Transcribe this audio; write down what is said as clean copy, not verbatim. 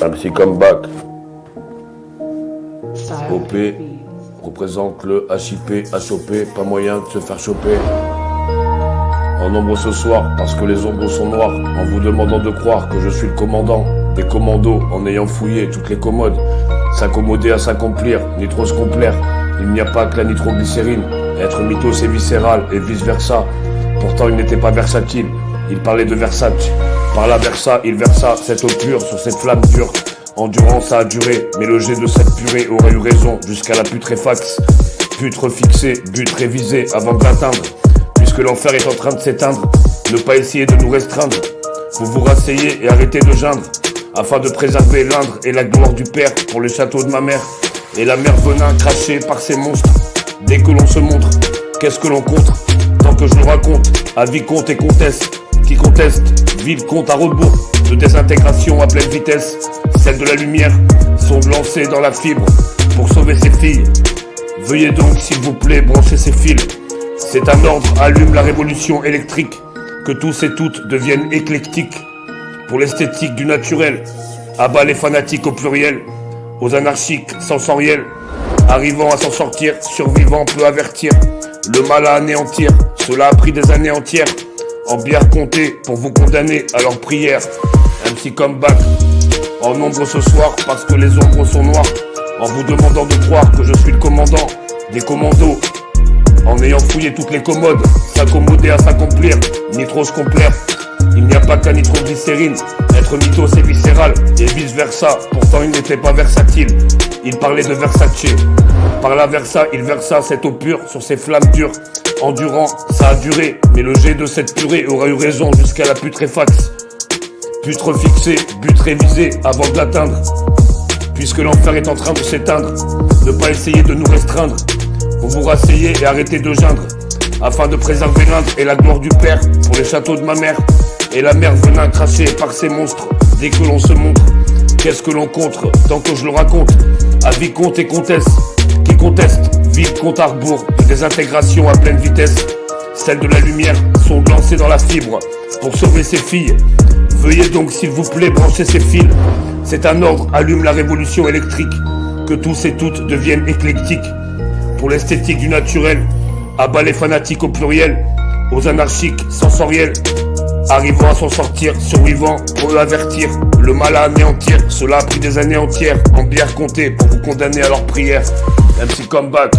Un petit comeback. OP représente le HIP, HOP, pas moyen de se faire choper. En nombre ce soir, parce que les ombres sont noires, en vous demandant de croire que je suis le commandant des commandos, en ayant fouillé toutes les commodes, s'accommoder à s'accomplir, ni trop se complaire. Il n'y a pas que la nitroglycérine, être mytho c'est viscéral et vice versa. Pourtant il n'était pas versatile, il parlait de Versace. Par là versa, il versa cette eau pure sur cette flamme dure. Endurant ça a duré, mais le jet de cette purée aurait eu raison jusqu'à la putréfaxe. Putre fixée, but révisé avant de l'atteindre. Puisque l'enfer est en train de s'éteindre, ne pas essayer de nous restreindre. Vous vous rasseyez et arrêtez de geindre, afin de préserver l'Indre et la gloire du père pour le château de ma mère. Et la mer venin crachée par ces monstres. Dès que l'on se montre, qu'est-ce que l'on contre? Tant que je le raconte, avis compte et conteste. Qui conteste, vide compte à rebours. De désintégration à pleine vitesse. Celle de la lumière, sonde lancée dans la fibre. Pour sauver ses filles, veuillez donc s'il vous plaît brancher ces fils. C'est un ordre, allume la révolution électrique. Que tous et toutes deviennent éclectiques. Pour l'esthétique du naturel, abat les fanatiques au pluriel. Aux anarchiques sensoriels, arrivant à s'en sortir, survivant peut avertir. Le mal à anéantir, cela a pris des années entières. En bière comptée pour vous condamner à leur prière. Un petit comeback, en nombre ce soir parce que les ombres sont noires. En vous demandant de croire que je suis le commandant des commandos. En ayant fouillé toutes les commodes, s'accommoder à s'accomplir, ni trop se complaire. Il n'y a pas qu'à nitroglycérine, être mytho c'est viscéral, et vice versa, pourtant il n'était pas versatile. Il parlait de Versace, par là versa, il versa cette eau pure sur ces flammes dures. Endurant, ça a duré, mais le jet de cette purée aurait eu raison jusqu'à la putréfaxe. Putre fixée, but révisé avant de l'atteindre. Puisque l'enfer est en train de s'éteindre, ne pas essayer de nous restreindre. Vous vous rasseyez et arrêtez de geindre, afin de préserver l'Indre et la gloire du père pour les châteaux de ma mère. Et la mer venin crachée par ces monstres. Dès que l'on se montre, qu'est-ce que l'on contre? Tant que je le raconte, avis compte et conteste. Qui conteste, vide compte à rebours. De désintégration à pleine vitesse. Celle de la lumière, sont lancées dans la fibre. Pour sauver ses filles, veuillez donc s'il vous plaît brancher ces fils. C'est un ordre, allume la révolution électrique. Que tous et toutes deviennent éclectiques. Pour l'esthétique du naturel, abat les fanatiques au pluriel. Aux anarchiques sensoriels, arrivant à s'en sortir, survivant pour avertir. Le mal à anéantir, cela a pris des années entières. En bière comptée pour vous condamner à leur prière. Un petit comeback.